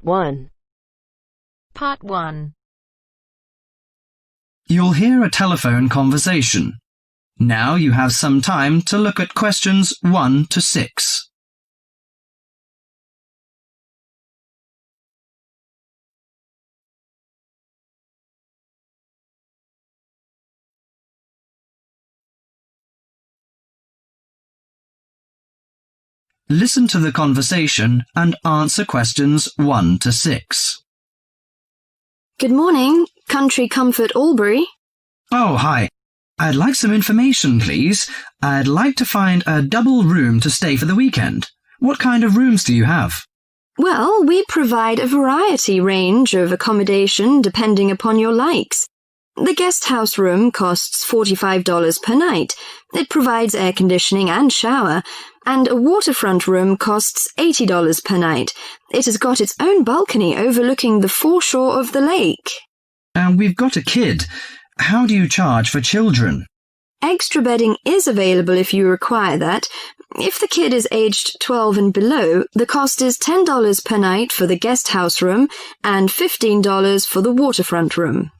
1. Part 1. You'll hear a telephone conversation. Now you have some time to look at questions 1 to 6. Listen to the conversation and answer questions 1 to 6. Good morning, Country Comfort Albury. Oh, hi. I'd like some information, please. I'd like to find a double room to stay for the weekend. What kind of rooms do you have? Well, we provide a variety range of accommodation depending upon your likes. The guest house room costs $45 per night. It provides air conditioning and shower, and a waterfront room costs $80 per night. It has got its own balcony overlooking the foreshore of the lake. We've got a kid. How do you charge for children? Extra bedding is available if you require that. If the kid is aged 12 and below, the cost is $10 per night for the guest house room and $15 for the waterfront room.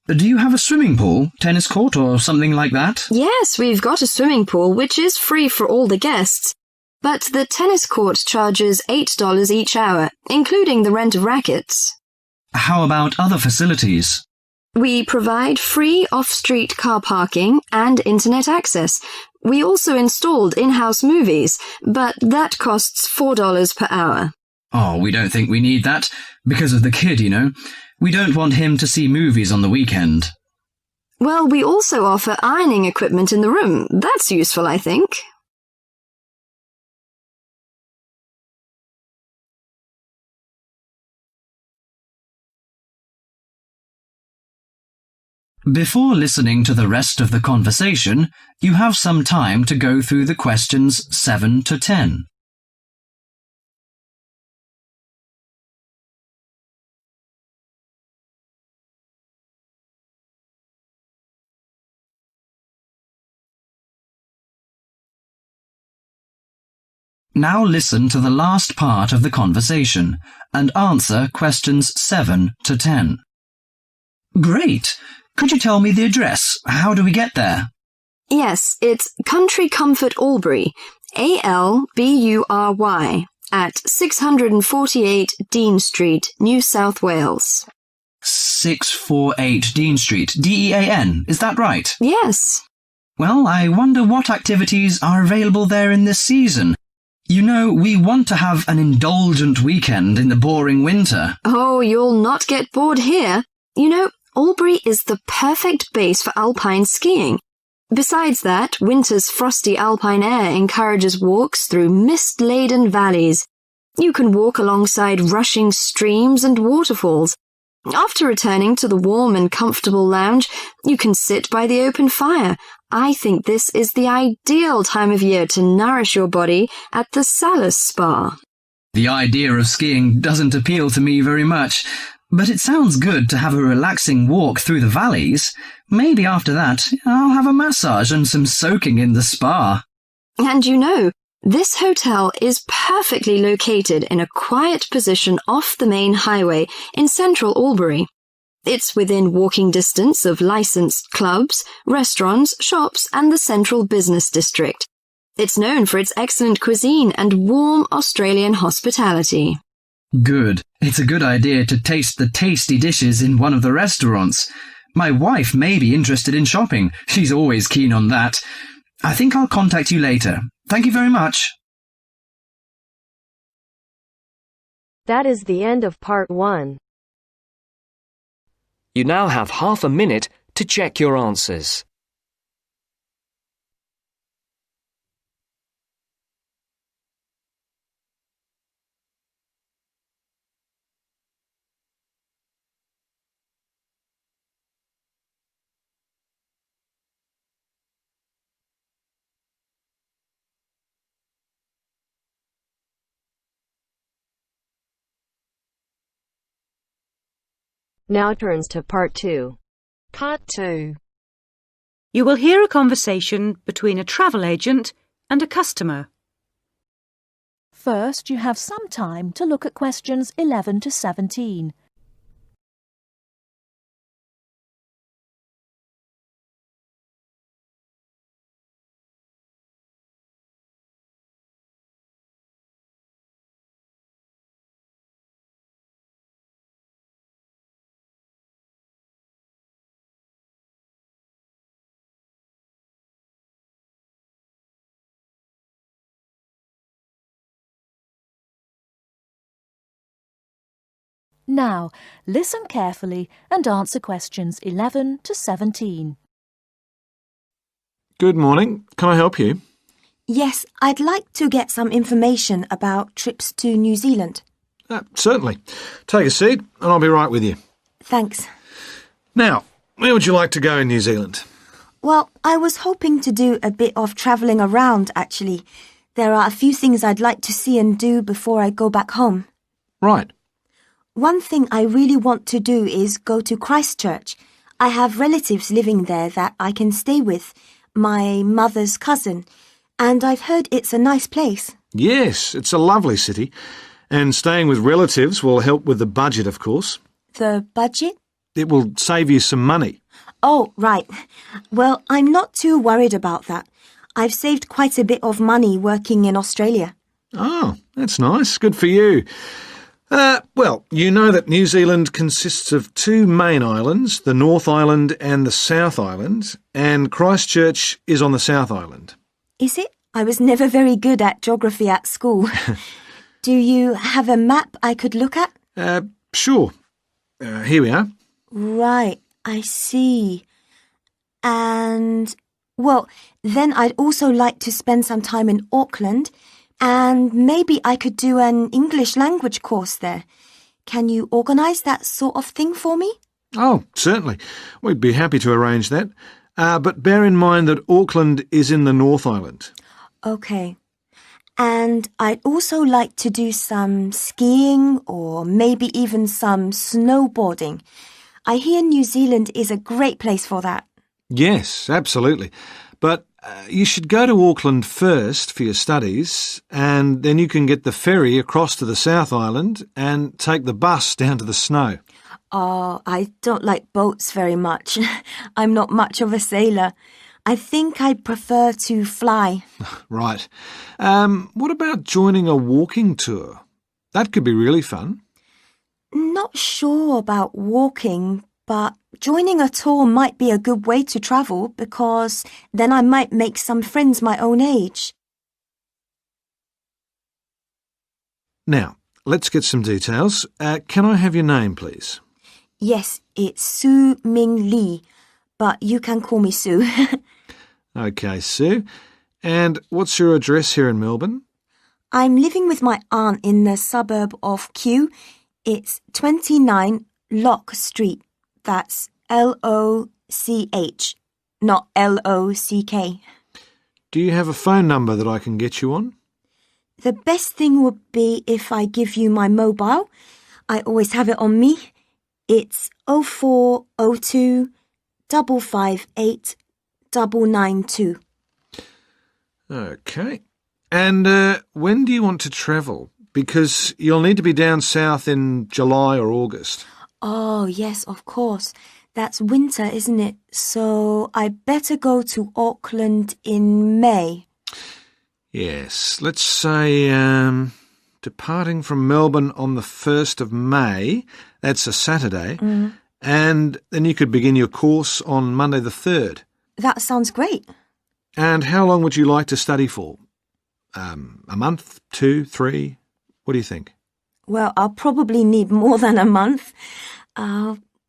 Do you have a swimming pool, tennis court, or something like that? Yes, we've got a swimming pool, which is free for all the guests. But the tennis court charges $8 each hour, including the rent of rackets. How about other facilities? We provide free off-street car parking and internet access. We also installed in-house movies, but that costs $4 per hour. Oh, we don't think we need that, because of the kid, you know. We don't want him to see movies on the weekend. Well, we also offer ironing equipment in the room. That's useful, I think. Before listening to the rest of the conversation, you have some time to go through the questions 7 to 10. Now listen to the last part of the conversation and answer questions 7 to 10. Great! Could you tell me the address? How do we get there? Yes, it's Country Comfort Albury, Albury, at 648 Dean Street, New South Wales. 648 Dean Street, D-E-A-N, is that right? Yes. Well, I wonder what activities are available there in this season. You know, we want to have an indulgent weekend in the boring winter. Oh, you'll not get bored here. You know, Albury is the perfect base for alpine skiing. Besides that, winter's frosty alpine air encourages walks through mist-laden valleys. You can walk alongside rushing streams and waterfalls. After returning to the warm and comfortable lounge, you can sit by the open fire. I think this is the ideal time of year to nourish your body at the Salus Spa. The idea of skiing doesn't appeal to me very much, but it sounds good to have a relaxing walk through the valleys. Maybe after that, I'll have a massage and some soaking in the spa. And you know, this hotel is perfectly located in a quiet position off the main highway in central Albury. It's within walking distance of licensed clubs, restaurants, shops, and the central business district. It's known for its excellent cuisine and warm Australian hospitality. Good. It's a good idea to taste the tasty dishes in one of the restaurants. My wife may be interested in shopping. She's always keen on that. I think I'll contact you later. Thank you very much. That is the end of part 1. You now have half a minute to check your answers. Now turns to part 2. Part 2. You will hear a conversation between a travel agent and a customer. First, you have some time to look at questions 11 to 17. Now, listen carefully and answer questions 11 to 17. Good morning. Can I help you? Yes, I'd like to get some information about trips to New Zealand. Certainly. Take a seat and I'll be right with you. Thanks. Now, where would you like to go in New Zealand? Well, I was hoping to do a bit of travelling around, actually. There are a few things I'd like to see and do before I go back home. Right. One thing I really want to do is go to Christchurch. I have relatives living there that I can stay with, my mother's cousin, and I've heard it's a nice place. Yes, it's a lovely city. And staying with relatives will help with the budget, of course. The budget? It will save you some money. Oh, right. Well, I'm not too worried about that. I've saved quite a bit of money working in Australia. Oh, that's nice. Good for you. Well, you know that New Zealand consists of two main islands, the North Island and the South Island, and Christchurch is on the South Island. Is it? I was never very good at geography at school. Do you have a map I could look at? Sure. Here we are. Right, I see. And, well, then I'd also like to spend some time in Auckland, and maybe I could do an English language course there. Can you organise that sort of thing for me? Oh, certainly. We'd be happy to arrange that. But bear in mind that Auckland is in the North Island. OK. And I'd also like to do some skiing or maybe even some snowboarding. I hear New Zealand is a great place for that. Yes, absolutely. But you should go to Auckland first for your studies, and then you can get the ferry across to the South Island and take the bus down to the snow. Oh, I don't like boats very much. I'm not much of a sailor. I think I'd prefer to fly. Right. What about joining a walking tour? That could be really fun. Not sure about walking, but joining a tour might be a good way to travel because then I might make some friends my own age. Now, let's get some details. Can I have your name, please? Yes, it's Su Ming Lee, but you can call me Sue. OK, Sue. And what's your address here in Melbourne? I'm living with my aunt in the suburb of Kew. It's 29 Lock Street. That's L-O-C-H, not L-O-C-K. Do you have a phone number that I can get you on? The best thing would be if I give you my mobile. I always have it on me. It's 0402 558 992. OK. And when do you want to travel? Because you'll need to be down south in July or August. Oh, yes, of course. That's winter, isn't it? So I better go to Auckland in May. Yes, let's say departing from Melbourne on the 1st of May, that's a Saturday, and then you could begin your course on Monday the 3rd. That sounds great. And how long would you like to study for? A month, 2, 3? What do you think? Well, I'll probably need more than a month.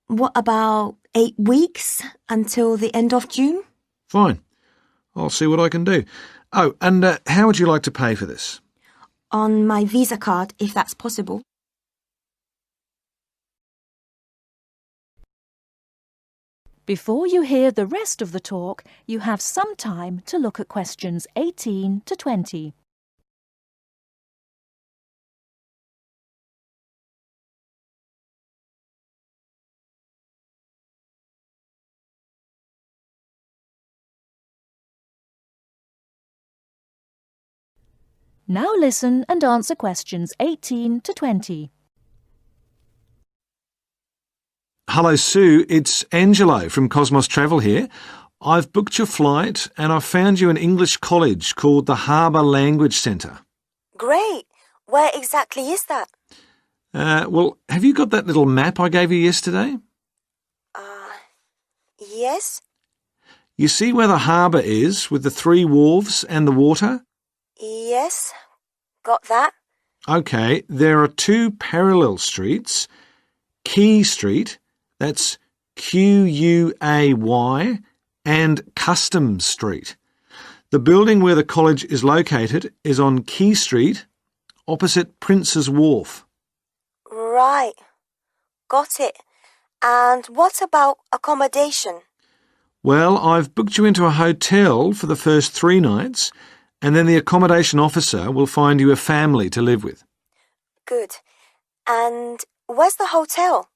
What about 8 weeks until the end of June? Fine. I'll see what I can do. Oh, and how would you like to pay for this? On my Visa card, if that's possible. Before you hear the rest of the talk, you have some time to look at questions 18 to 20. Now listen and answer questions 18 to 20. Hello, Sue. It's Angelo from Cosmos Travel here. I've booked your flight and I've found you an English college called the Harbour Language Centre. Great. Where exactly is that? Well, have you got that little map I gave you yesterday? Yes? You see where the harbour is with the 3 wharves and the water? Yes. Got that? OK, there are 2 parallel streets. Quay Street, that's Quay, and Customs Street. The building where the college is located is on Quay Street, opposite Prince's Wharf. Right. Got it. And what about accommodation? Well, I've booked you into a hotel for the first 3 nights, and then the accommodation officer will find you a family to live with. Good. And where's the hotel?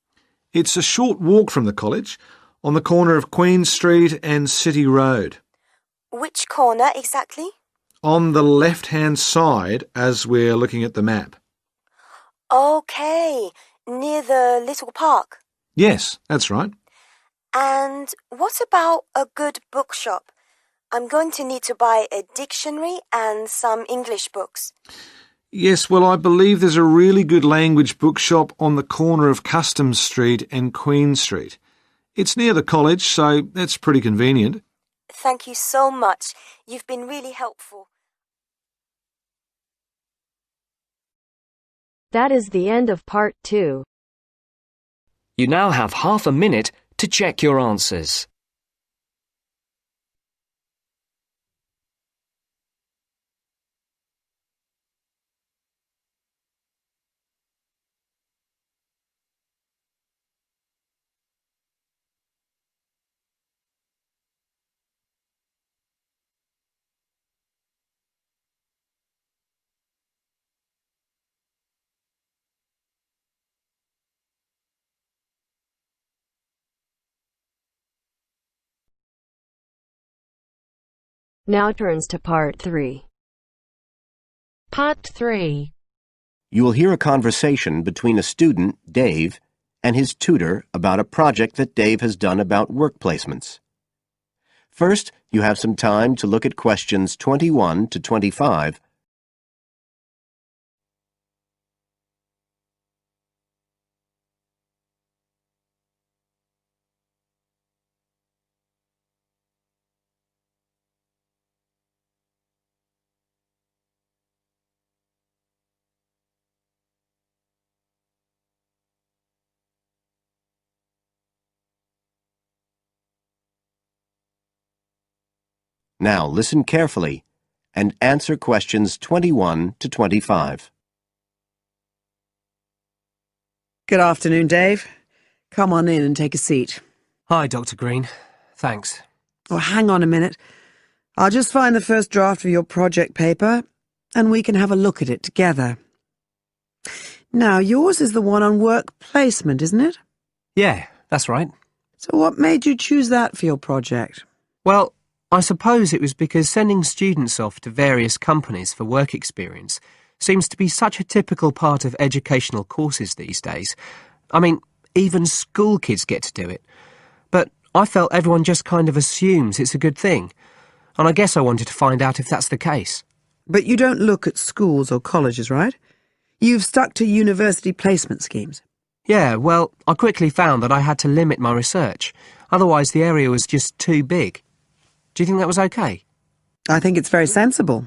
It's a short walk from the college, on the corner of Queen Street and City Road. Which corner exactly? On the left-hand side as we're looking at the map. OK, near the little park. Yes, that's right. And what about a good bookshop? I'm going to need to buy a dictionary and some English books. Yes, well, I believe there's a really good language bookshop on the corner of Customs Street and Queen Street. It's near the college, so that's pretty convenient. Thank you so much. You've been really helpful. That is the end of part 2. You now have half a minute to check your answers. Now turns to part 3. Part 3. You will hear a conversation between a student, Dave, and his tutor about a project that Dave has done about work placements. First, you have some time to look at questions 21 to 25. Now listen carefully and answer questions 21 to 25. Good afternoon, Dave. Come on in and take a seat. Hi, Dr. Green. Thanks. Oh, hang on a minute. I'll just find the first draft of your project paper and we can have a look at it together. Now, yours is the one on work placement, isn't it? Yeah, that's right. So what made you choose that for your project? Well, I suppose it was because sending students off to various companies for work experience seems to be such a typical part of educational courses these days. I mean, even school kids get to do it. But I felt everyone just kind of assumes it's a good thing. And I guess I wanted to find out if that's the case. But you don't look at schools or colleges, right? You've stuck to university placement schemes. Yeah, well, I quickly found that I had to limit my research. Otherwise, the area was just too big. Do you think that was okay? I think it's very sensible,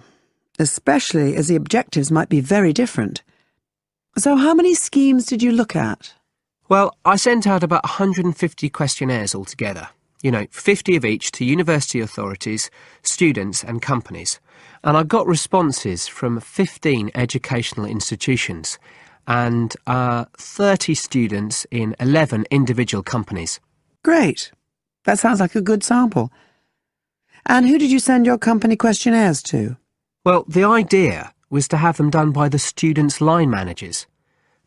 especially as the objectives might be very different. So how many schemes did you look at? Well, I sent out about 150 questionnaires altogether. 50 of each to university authorities, students and companies. And I got responses from 15 educational institutions and 30 students in 11 individual companies. Great. That sounds like a good sample. And who did you send your company questionnaires to? Well, the idea was to have them done by the students' line managers.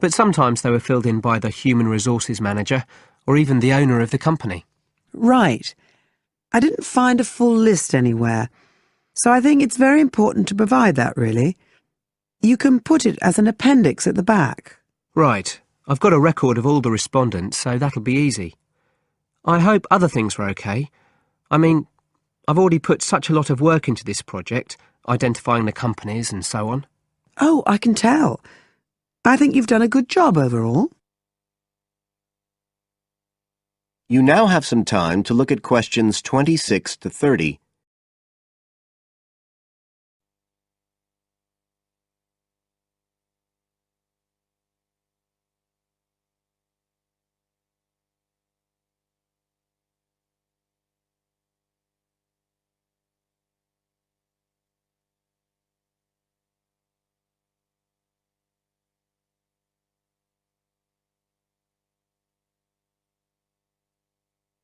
But sometimes they were filled in by the human resources manager or even the owner of the company. Right. I didn't find a full list anywhere. So I think it's very important to provide that, really. You can put it as an appendix at the back. Right. I've got a record of all the respondents, so that'll be easy. I hope other things were okay. I mean, I've already put such a lot of work into this project, identifying the companies and so on. Oh, I can tell. I think you've done a good job overall. You now have some time to look at questions 26 to 30.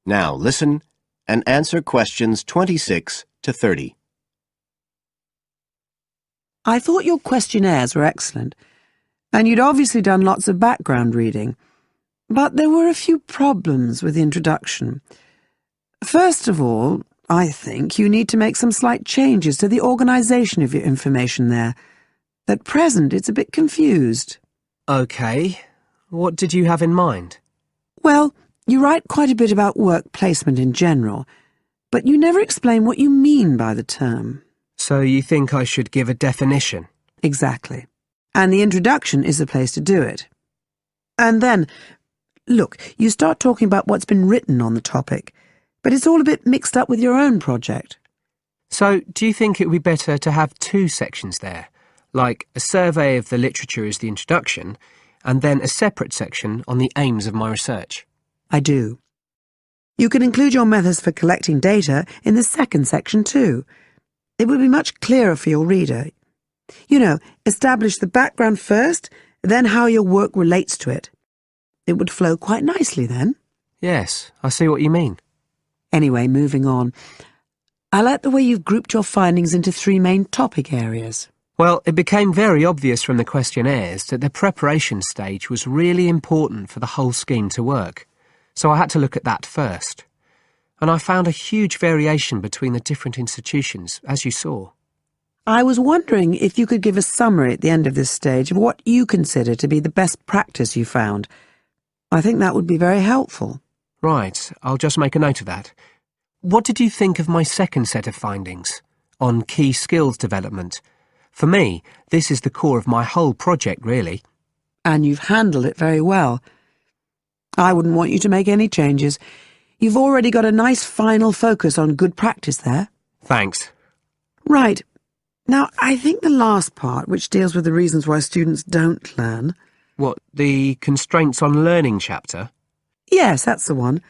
Now listen and answer questions 26 to 30. I thought your questionnaires were excellent, and you'd obviously done lots of background reading, but there were a few problems with the introduction. First of all, I think you need to make some slight changes to the organisation of your information there. At present, it's a bit confused. OK. What did you have in mind? Well, you write quite a bit about work placement in general, but you never explain what you mean by the term. So you think I should give a definition? Exactly. And the introduction is the place to do it. And then, look, you start talking about what's been written on the topic, but it's all a bit mixed up with your own project. So do you think it would be better to have two sections there, like a survey of the literature as the introduction, and then a separate section on the aims of my research? I do. You can include your methods for collecting data in the second section too. It would be much clearer for your reader. You know, establish the background first, then how your work relates to it. It would flow quite nicely then. Yes, I see what you mean. Anyway, moving on. I like the way you've grouped your findings into three main topic areas. Well, it became very obvious from the questionnaires that the preparation stage was really important for the whole scheme to work. So I had to look at that first. And I found a huge variation between the different institutions, as you saw. I was wondering if you could give a summary at the end of this stage of what you consider to be the best practice you found. I think that would be very helpful. Right, I'll just make a note of that. What did you think of my second set of findings on key skills development? For me, this is the core of my whole project, really. And you've handled it very well. I wouldn't want you to make any changes. You've already got a nice final focus on good practice there. Thanks. Right. Now, I think the last part, which deals with the reasons why students don't learn... What, the constraints on learning chapter? Yes, that's the one.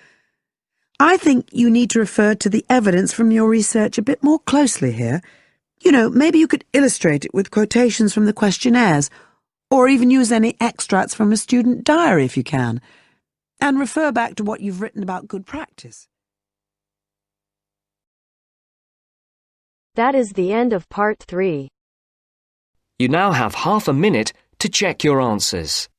I think you need to refer to the evidence from your research a bit more closely here. You know, maybe you could illustrate it with quotations from the questionnaires, or even use any extracts from a student diary if you can, and refer back to what you've written about good practice. That is the end of part 3. You now have half a minute to check your answers.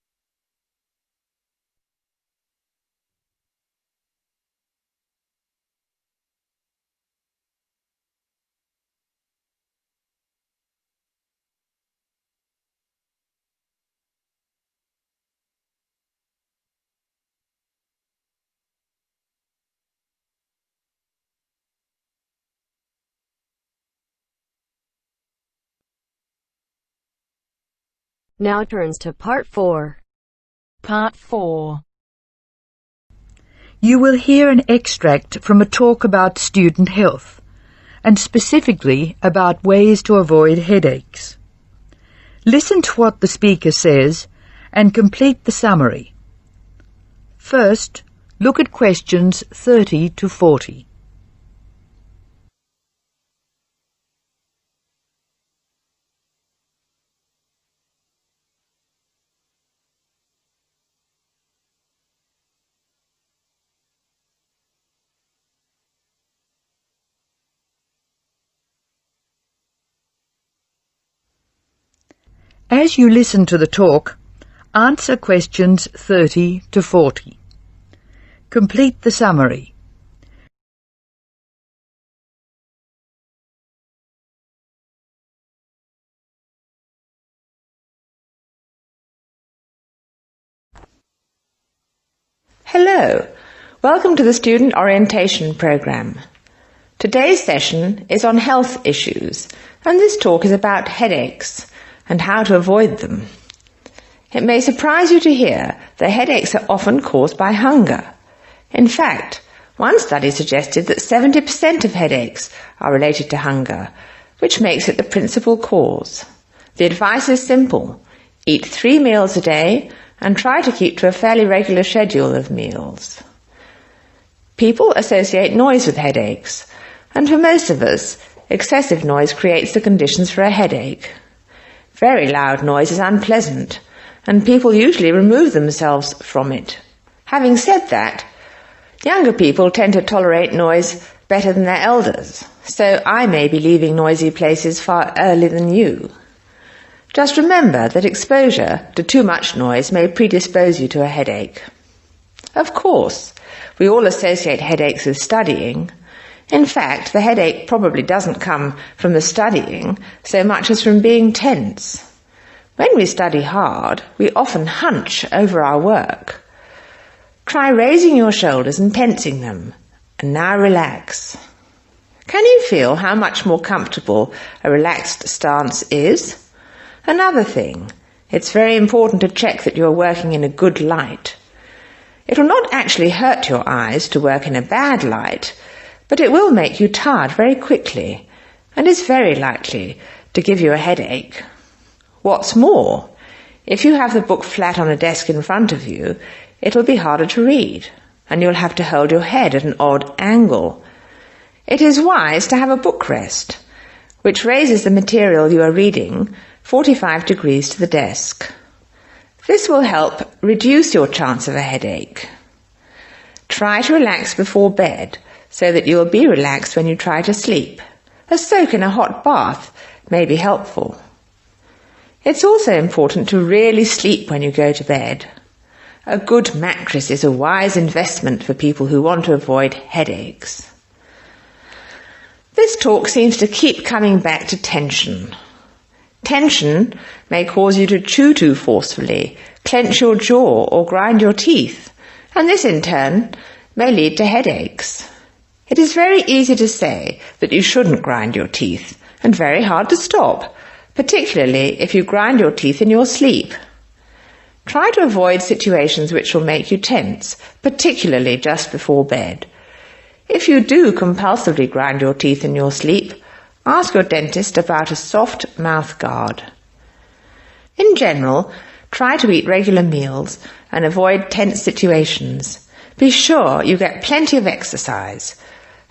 Now turns to part 4. Part 4. You will hear an extract from a talk about student health, and specifically about ways to avoid headaches. Listen to what the speaker says and complete the summary. First, look at questions 30 to 40. As you listen to the talk, answer questions 30 to 40. Complete the summary. Hello, welcome to the Student Orientation Programme. Today's session is on health issues, and this talk is about headaches and how to avoid them. It may surprise you to hear that headaches are often caused by hunger. In fact, one study suggested that 70% of headaches are related to hunger, which makes it the principal cause. The advice is simple. Eat 3 meals a day and try to keep to a fairly regular schedule of meals. People associate noise with headaches, and for most of us, excessive noise creates the conditions for a headache. Very loud noise is unpleasant, and people usually remove themselves from it. Having said that, younger people tend to tolerate noise better than their elders, so I may be leaving noisy places far earlier than you. Just remember that exposure to too much noise may predispose you to a headache. Of course, we all associate headaches with studying. In fact, the headache probably doesn't come from the studying so much as from being tense. When we study hard, we often hunch over our work. Try raising your shoulders and tensing them, and now relax. Can you feel how much more comfortable a relaxed stance is? Another thing, it's very important to check that you're working in a good light. It will not actually hurt your eyes to work in a bad light, but it will make you tired very quickly, and is very likely to give you a headache. What's more, if you have the book flat on a desk in front of you, it'll be harder to read, and you'll have to hold your head at an odd angle. It is wise to have a book rest, which raises the material you are reading 45 degrees to the desk. This will help reduce your chance of a headache. Try to relax before bed so that you will be relaxed when you try to sleep. A soak in a hot bath may be helpful. It's also important to really sleep when you go to bed. A good mattress is a wise investment for people who want to avoid headaches. This talk seems to keep coming back to tension. Tension may cause you to chew too forcefully, clench your jaw or grind your teeth, and this in turn may lead to headaches. It is very easy to say that you shouldn't grind your teeth, and very hard to stop, particularly if you grind your teeth in your sleep. Try to avoid situations which will make you tense, particularly just before bed. If you do compulsively grind your teeth in your sleep, ask your dentist about a soft mouth guard. In general, try to eat regular meals and avoid tense situations. Be sure you get plenty of exercise.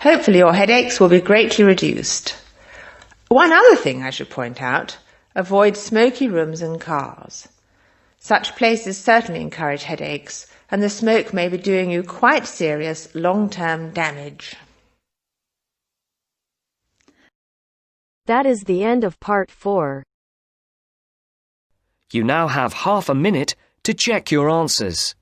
Hopefully your headaches will be greatly reduced. One other thing I should point out, avoid smoky rooms and cars. Such places certainly encourage headaches, and the smoke may be doing you quite serious long-term damage. That is the end of part 4. You now have half a minute to check your answers.